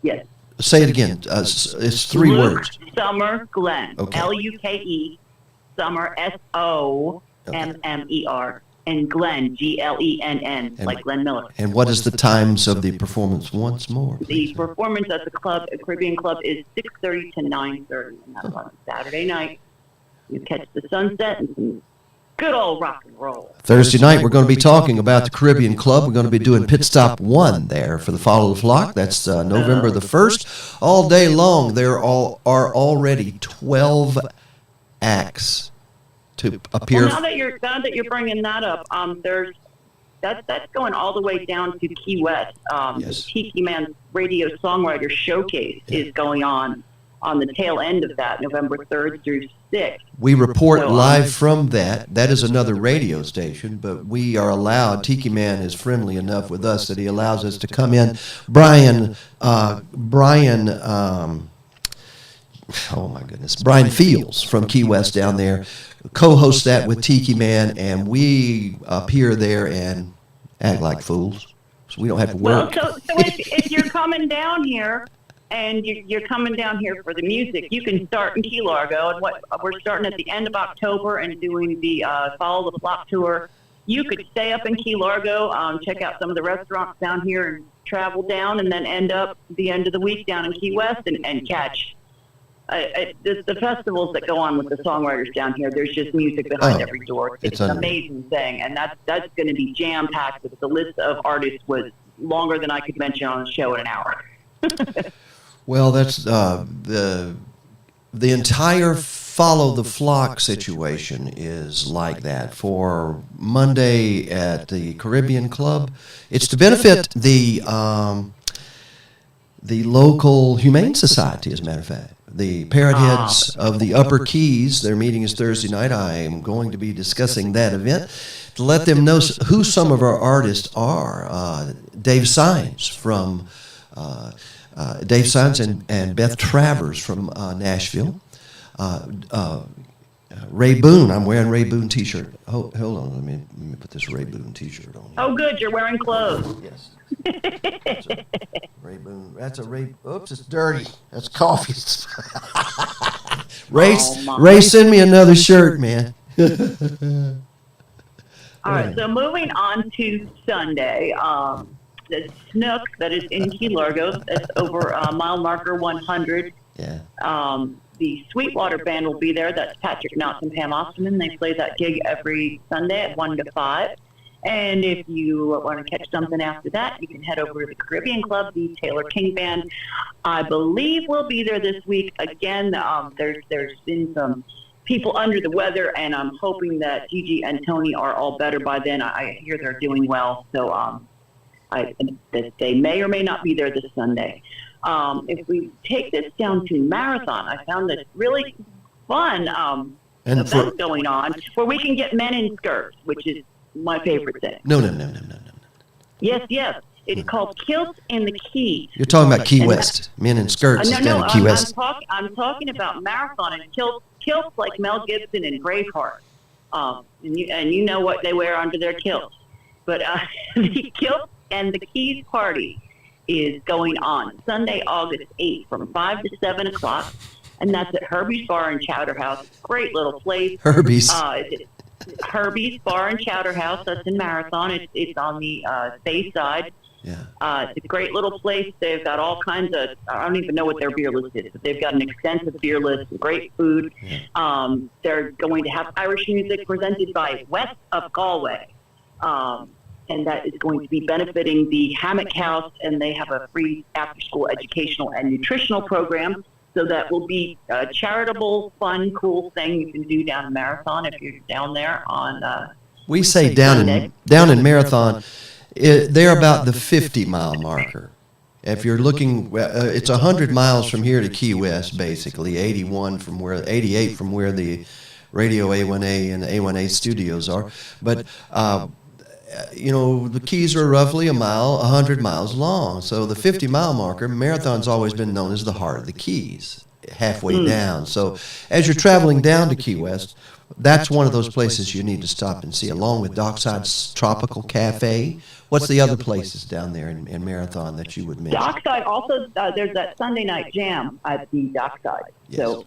yes. Say it again. It's three Luke words. Summerglen. Okay. Luke. Summer, Sommer, and Glenn, Glenn, like Glenn Miller. And what is the times of the performance once more? The performance at the club, at Caribbean Club, is 6:30 to 9:30, and that's on Saturday night. You catch the sunset and some good old rock and roll. Thursday night, we're going to be talking about the Caribbean Club. We're going to be doing Pit Stop 1 there for the Follow the Flock. That's November the 1st. All day long, there are already 12 acts to appear. Well, now that you're bringing that up, that's going all the way down to Key West. Yes. The Tiki Man Radio Songwriter Showcase is going on the tail end of that, November 3rd through 6th. We report live from that. That is another radio station, but we are allowed. Tiki Man is friendly enough with us that he allows us to come in. Brian. Oh my goodness, Brian Fields from Key West down there co-hosts that with Tiki Man, and we appear there and act like fools, so we don't have to work. Well, so if you're coming down here and you're coming down here for the music, you can start in Key Largo, and we're starting at the end of October and doing the Follow the Flock tour. You could stay up in Key Largo, check out some of the restaurants down here, and travel down, and then end up the end of the week down in Key West and catch the festivals that go on with the songwriters down here. There's just music behind every door. It's an amazing thing, and that's going to be jam packed. With the list of artists was longer than I could mention on a show in an hour. Well, that's the entire Follow the Flock situation is like that. For Monday at the Caribbean Club, it's to benefit the local Humane Society, as a matter of fact. The Parrot Heads of the Upper Keys, their meeting is Thursday night. I am going to be discussing that event to let them know who some of our artists are. Dave Sines from Dave Sines and Beth Travers from Nashville. Ray Boone. I'm wearing Ray Boone t-shirt. Hold on, let me put this Ray Boone t-shirt on. Oh, good, you're wearing clothes. Yes. Ray Boone. That's a Ray. Oops, it's dirty. That's coffee. Ray, send me another shirt, man. All right, so moving on to Sunday, the Snook that is in Key Largo, that's over mile marker 100. Yeah. The Sweetwater Band will be there. That's Patrick Knotts and Pam Osterman. They play that gig every Sunday at 1 to 5. And if you want to catch something after that, you can head over to the Caribbean Club. The Taylor King Band, I believe, will be there this week. Again, there's been some people under the weather, and I'm hoping that Gigi and Tony are all better by then. I hear they're doing well, so they may or may not be there this Sunday. If we take this down to Marathon, I found this really fun event going on where we can get men in skirts, which is my favorite thing. No. Yes. It's called Kilt in the Keys. You're talking about Key West. Men in skirts is down in Key West. I'm talking about Marathon and kilts like Mel Gibson and Braveheart. And you know what they wear under their kilts. But the Kilt and the Keys party is going on Sunday, August 8th from 5 to 7 o'clock. And that's at Herbie's Bar and Chowder House. Great little place. Herbie's. Herbie's Bar and Chowder House. That's in Marathon. It's on the Bay Side. Yeah. It's a great little place. They've got all kinds of, I don't even know what their beer list is, but they've got an extensive beer list, great food. Yeah. They're going to have Irish music presented by West of Galway. And that is going to be benefiting the Hammock House, and they have a free after-school educational and nutritional program. So that will be a charitable, fun, cool thing you can do down in Marathon if you're down there on we say down in Marathon, they're about the 50-mile marker. If you're looking, it's 100 miles from here to Key West, basically 88 from where the Radio A1A and A1A studios are. But the Keys are roughly 100 miles long. So the 50-mile marker, Marathon's always been known as the heart of the Keys, halfway down. So as you're traveling down to Key West, that's one of those places you need to stop and see, along with Dockside's Tropical Cafe. What's the other places down there in Marathon that you would mention? Dockside, also, there's that Sunday night jam at the Dockside. Yes. So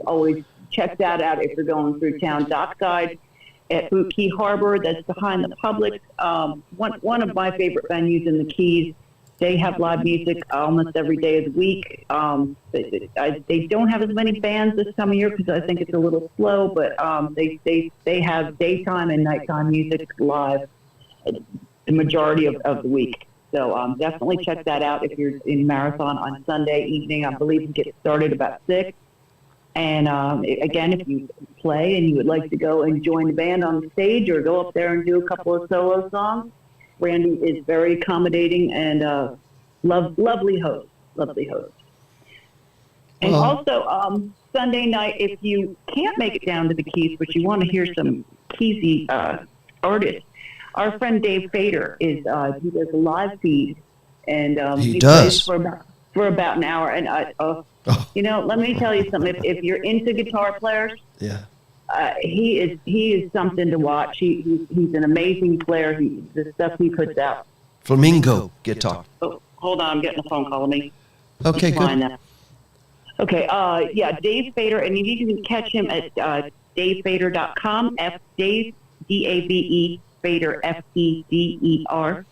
always check that out if you're going through town. Dockside at Boot Key Harbor, that's behind the public. One of my favorite venues in the Keys. They have live music almost every day of the week. They don't have as many bands this time of year because I think it's a little slow, but they have daytime and nighttime music live the majority of the week. So definitely check that out if you're in Marathon on Sunday evening. I believe it gets started about 6. And again, if you play and you would like to go and join the band on the stage or go up there and do a couple of solo songs, Randy is very accommodating and lovely host. And also Sunday night, if you can't make it down to the Keys, but you want to hear some Keysy artists, our friend Dave Fader he does a live feed, and he plays for about an hour. And let me tell you something. If you're into guitar players, yeah. He is something to watch. He's an amazing player. The stuff he puts out. Flamingo guitar. Oh, hold on, I'm getting a phone call to me. Okay, good. That. Okay, Dave Fader, and you can catch him at davefader.com. Dave, D-A-V-E, Fader, F-E-D-E-R.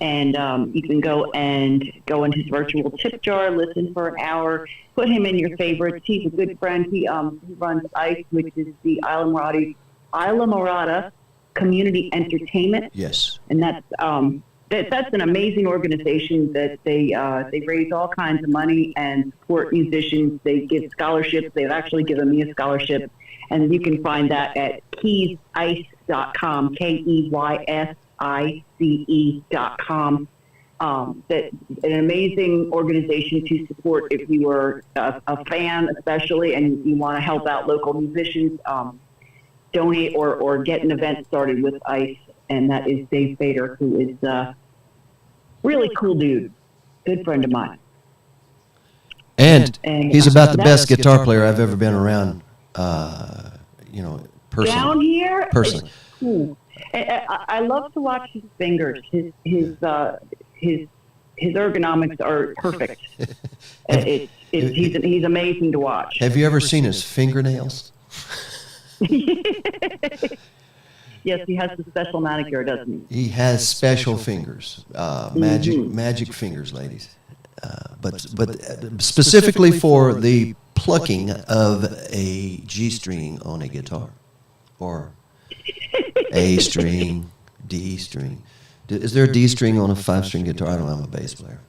And you can go in his virtual tip jar, listen for an hour, put him in your favorites. He's a good friend. He runs ICE, which is the Islamorada Community Entertainment. Yes. And that's an amazing organization that they raise all kinds of money and support musicians. They give scholarships. They've actually given me a scholarship. And you can find that at keysice.com, KEYSICE.com. That an amazing organization to support if you are a fan, especially, and you want to help out local musicians. Donate or get an event started with ICE, and that is Dave Fader, who is really cool dude, good friend of mine. And he's about the best guitar player I've ever been around. Personally. Down here, personally. Cool. I love to watch his fingers. His ergonomics are perfect. He's amazing to watch. Have you ever seen his fingernails? Yes, he has the special manicure, doesn't he? He has special fingers, magic fingers, ladies. But specifically for the plucking of a G string on a guitar, or A string, D string. Is there a D string on a 5-string guitar? I don't know. I'm a bass player.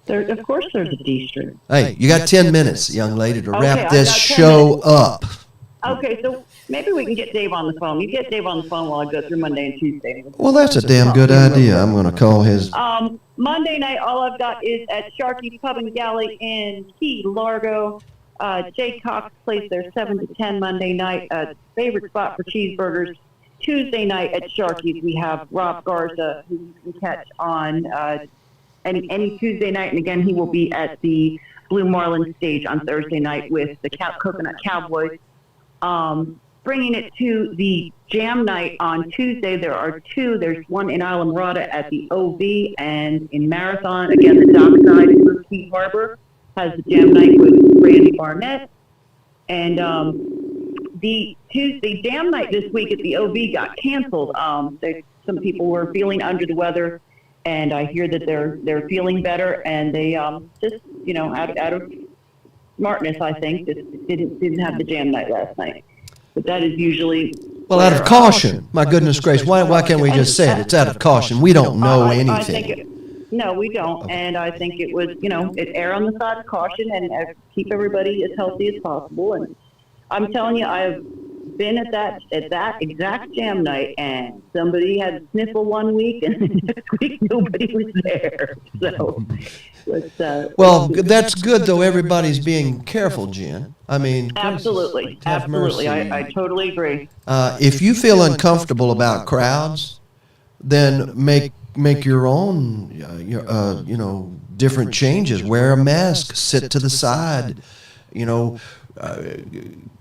Of course there's a D string. Hey, you got 10 minutes, young lady, to wrap this show up. Okay, so maybe we can get Dave on the phone. You get Dave on the phone while I go through Monday and Tuesday. Well, that's a damn good idea. I'm going to call his... Monday night, all I've got is at Sharky's Pub and Galley in Key Largo. Jay Cox plays there 7 to 10 Monday night. Favorite spot for cheeseburgers. Tuesday night at Sharky's, we have Rob Garza, who you can catch on any Tuesday night. And again, he will be at the Blue Marlin stage on Thursday night with the Coconut Cowboys. Bringing it to the jam night on Tuesday, there are two. There's one in Islamorada at the OV, and in Marathon, again, the dockside in Key Harbor has the jam night with Randy Barnett. And the jam night this week at the OV got canceled. Some people were feeling under the weather, and I hear that they're feeling better, and they just, you know, out of smartness, I think, just didn't have the jam night last night. But that is usually... Well, out of caution. My goodness gracious. Why can't we just say it? It's out of caution. We don't know anything. No, we don't. And I think it was, you know, it err on the side of caution and keep everybody as healthy as possible. And I'm telling you, I've been at that exact jam night, and somebody had sniffle one week, and the next week nobody was there. So, well, that's good, though. Everybody's being careful, Jen. I mean, absolutely. I totally agree. If you feel uncomfortable about crowds, then make your own, different changes. Wear a mask. Sit to the side.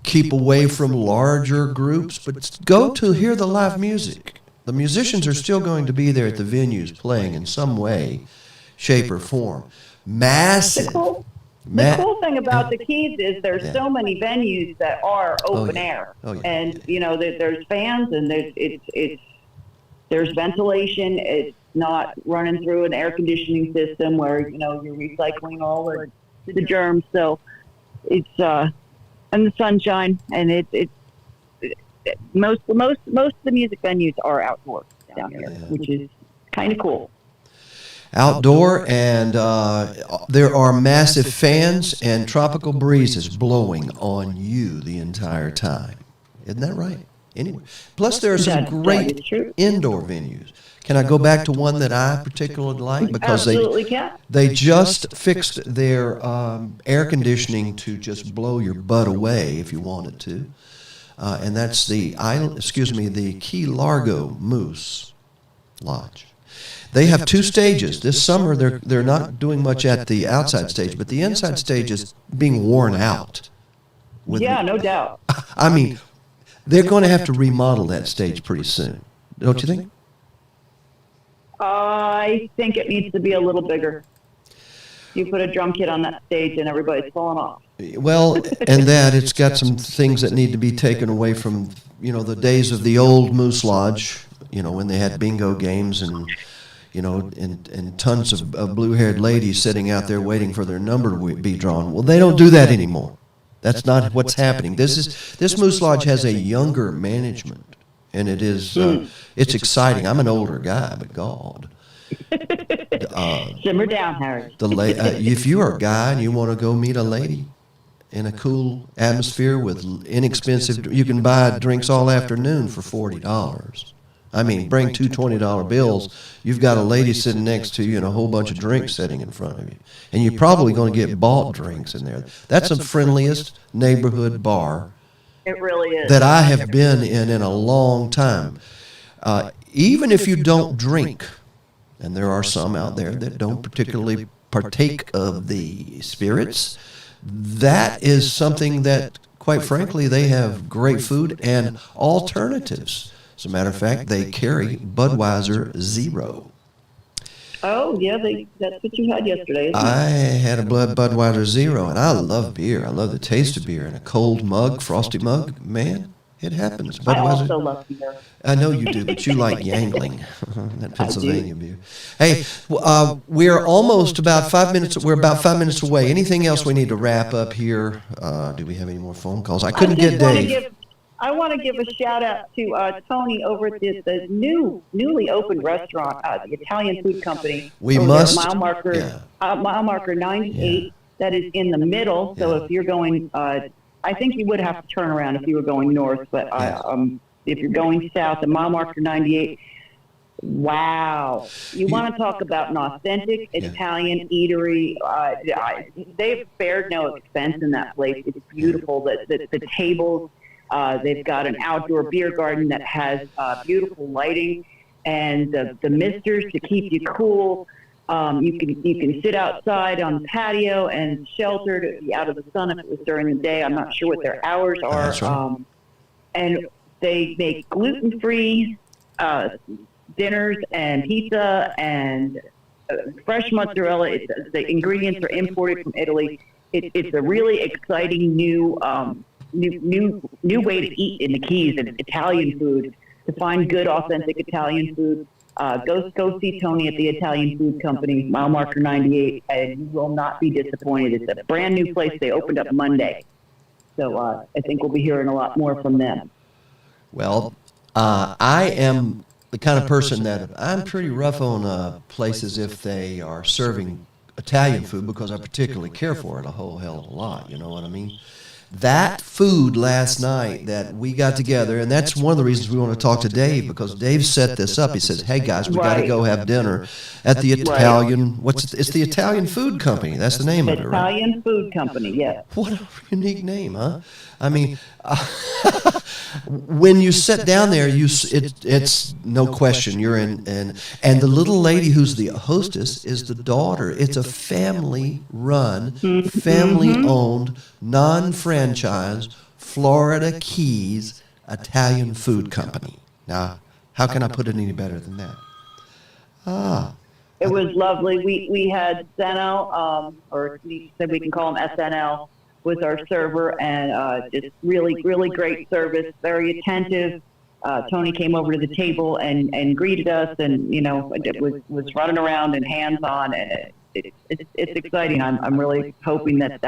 Keep away from larger groups, but go to hear the live music. The musicians are still going to be there at the venues playing in some way, shape, or form. Massive. The cool thing about the Keys is there's so many venues that are open air, and there's fans, and there's ventilation. It's not running through an air conditioning system where you're recycling all the germs. So it's and the sunshine, and most of the music venues are outdoors down here, which is kind of cool. Outdoor, and there are massive fans and tropical breezes blowing on you the entire time. Isn't that right? Anyway, plus there are some great indoor venues. Can I go back to one that I particularly like? Because they just fixed their air conditioning to just blow your butt away if you wanted to, and that's the Key Largo Moose Lodge. They have two stages. This summer they're not doing much at the outside stage, but the inside stage is being worn out. No doubt. I mean, they're going to have to remodel that stage pretty soon, don't you think? I think it needs to be a little bigger. You put a drum kit on that stage and everybody's falling off. Well, and it's got some things that need to be taken away from, the days of the old Moose Lodge, when they had bingo games and, and tons of blue-haired ladies sitting out there waiting for their number to be drawn. Well, they don't do that anymore. That's not what's happening. This Moose Lodge has a younger management. And it is, it's exciting. I'm an older guy, but God. Simmer down, Harry. If you're a guy and you want to go meet a lady in a cool atmosphere with inexpensive, you can buy drinks all afternoon for $40. I mean, bring two $20 bills. You've got a lady sitting next to you and a whole bunch of drinks sitting in front of you. And you're probably going to get bought drinks in there. That's the friendliest neighborhood bar. It really is. That I have been in a long time. Even if you don't drink, and there are some out there that don't particularly partake of the spirits, that is something that, quite frankly, they have great food and alternatives. As a matter of fact, they carry Budweiser Zero. Oh, yeah, that's what you had yesterday, isn't it? I had a Budweiser Zero, and I love beer. I love the taste of beer. In a cold mug, frosty mug, man, it happens. Budweiser. I also love beer. I know you do, but you like Yangling, that Pennsylvania beer. Hey, we're almost about 5 minutes. We're about 5 minutes away. Anything else we need to wrap up here? Do we have any more phone calls? I couldn't get Dave. I want to give a shout out to Tony over at the newly opened restaurant, the Italian Food Company. We must mile marker 98. Yeah. That is in the middle. So if you're going, I think you would have to turn around if you were going north. But if you're going south, the mile marker 98. Wow, you want to talk about an authentic Italian eatery? They've spared no expense in that place. It's beautiful. The tables They've got an outdoor beer garden that has beautiful lighting and the misters to keep you cool. You can sit outside on the patio and sheltered, be out of the sun if it was during the day. I'm not sure what their hours are. That's right. And they make gluten-free dinners and pizza and fresh mozzarella. The ingredients are imported from Italy. It's a really exciting new way to eat in the Keys, and Italian food. To find good, authentic Italian food, go see Tony at the Italian Food Company, mile marker 98, and you will not be disappointed. It's a brand new place. They opened up Monday, so I think we'll be hearing a lot more from them. Well, I am the kind of person that I'm pretty rough on places if they are serving Italian food because I particularly care for it a whole hell of a lot. You know what I mean? That food last night that we got together, and that's one of the reasons we want to talk to Dave, because Dave set this up. He says, "Hey guys, we got to go have dinner at the Italian. It's the Italian Food Company. That's the name of it, right? Italian Food Company, yes. What a unique name, huh? I mean, when you sit down there, it's no question you're in, and the little lady who's the hostess is the daughter. It's a family-run, family-owned, non-franchised Florida Keys Italian Food Company. Now, how can I put it any better than that? It was lovely. We had Seno, or we said we can call him SNL, was our server, and just really, really great service, very attentive. Tony came over to the table and greeted us, and was running around and hands-on. And it's exciting. I'm really hoping that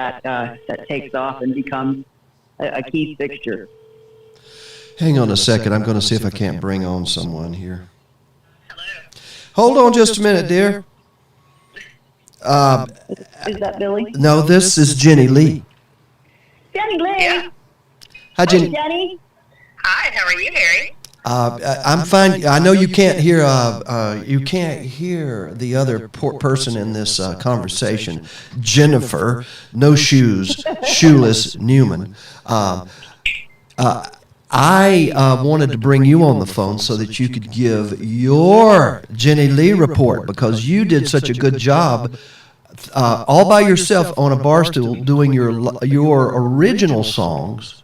takes off and becomes a key fixture. Hang on a second. I'm going to see if I can't bring on someone here. Hold on just a minute, dear. Is that Billy? No, this is Jenny Lee. Jenny Lee. Yeah. Hi, Jenny. Jenny. Hi, how are you, Harry? I'm fine. I know you can't hear. You can't hear the other person in this conversation. Jennifer, no shoes, shoeless Newman. I wanted to bring you on the phone so that you could give your Jenny Lee report, because you did such a good job all by yourself on a bar stool doing your original songs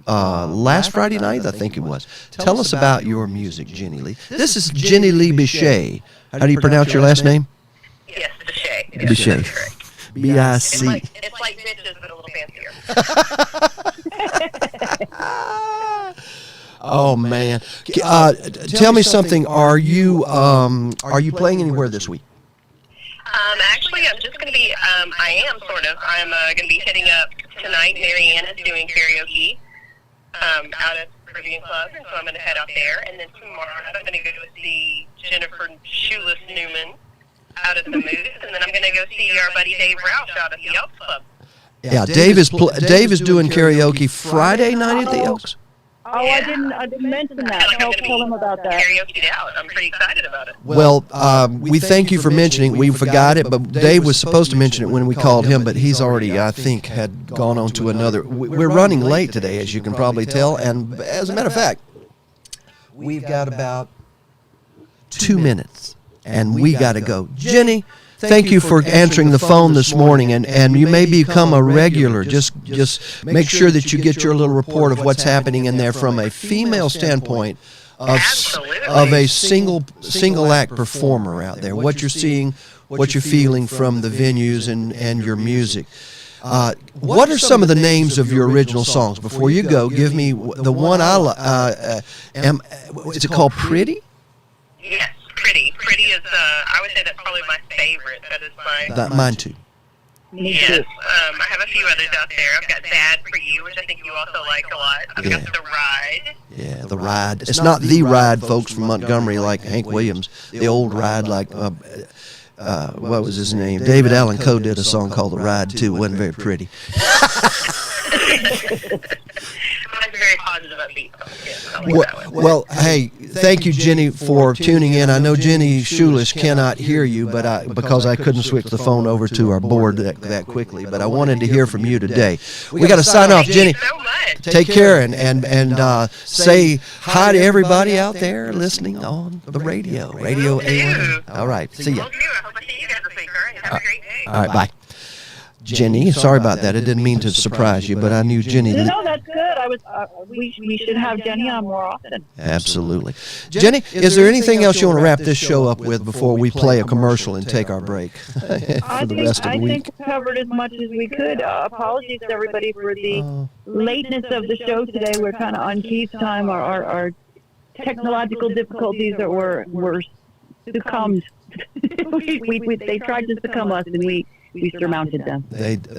last Friday night, I think it was. Tell us about your music, Jenny Lee. This is Jenny Lee Bichet. How do you pronounce your last name? Yes, Bichet. Yes, Bichet. that's correct. B-I-C. It's like bitches, but a little fancier. Oh man! Tell me something. Are you playing anywhere this week? Actually, I'm just going to be, I am sort of. I'm going to be hitting up tonight. Marianne is doing karaoke out at Caribbean Club, and so I'm going to head out there. And then tomorrow I'm going to go see Jennifer Shoeless Newman out at the Moose, and then I'm going to go see our buddy Dave Roush out at the Elks Club. Yeah, Dave is doing karaoke Friday night at the Elks. Oh, I didn't mention I that. feel like I'm going to Tell be him about that. karaoke'd out. I'm pretty excited about it. Well, we thank you for mentioning. We forgot it, but Dave was supposed to mention it when we called him, but he's already, I think, had gone on to another. We're running late today, as you can probably tell, and as a matter of fact, we've got about 2 minutes, and we got to go. Jenny, thank you for answering the phone this morning, and you may become a regular. Just make sure that you get your little report of what's happening in there from a female standpoint of a single act performer out there. What you're seeing, what you're feeling from the venues and your music. What are some of the names of your original songs? Before you go, give me the one is it called Pretty? Yes, Pretty. Pretty is, I would say that's probably my favorite. That is my... Mine too. Yes, I have a few others out there. I've got Bad for You, which I think you also like a lot. I've got The Ride. Yeah, The Ride. It's not The Ride, folks, from Montgomery like Hank Williams. The old Ride like, what was his name? David Allan Coe did a song called The Ride, too. It wasn't very pretty. Mine's very positive upbeat. Well, hey, thank you, Jenny, for tuning in. I know Jenny Schulish cannot hear you, but because I couldn't switch the phone over to our board that quickly. But I wanted to hear from you today. We got to sign off, Jenny. Thank you so much. Take care and say hi to everybody out there listening on the radio. Radio A1. All right. See ya. Will do. I hope I see you guys this week. All right. Have a great day. All right. Bye. Jenny, sorry about that. I didn't mean to surprise you, but I knew Jenny. No, that's good. I was. We should have Jenny on more often. Absolutely. Jenny, is there anything else you want to wrap this show up with before we play a commercial and take our break for the rest of the I week? think we covered as much as we could. Apologies to everybody for the lateness of the show today. We're kind of on Keith's time. Our technological difficulties that were succumbed. They tried to succumb us, and we surmounted them.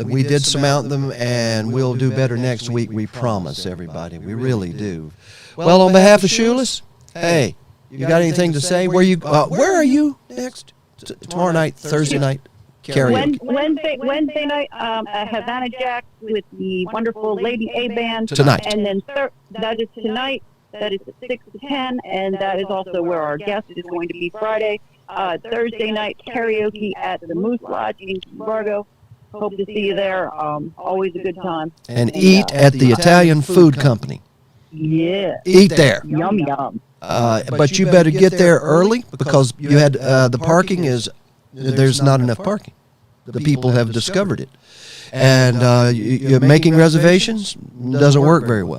We did surmount them, and we'll do better next week. We promise, everybody. We really do. Well, on behalf of Schulish, hey, you got anything to say? Where are you next? Tomorrow night, Thursday night, karaoke. Wednesday night, Havana Jack with the wonderful Lady A band Tonight. and then that is tonight. That is at 6 to 10, and that is also where our guest is going to be Friday. Thursday night karaoke at the Moose Lodge in Key Largo. Hope to see you there. Always a good time. And eat at the Italian Food Company. Yeah. Eat there. Yum yum. But you better get there early because you had the parking there's not enough parking. The people have discovered it. And you're making reservations doesn't work very well.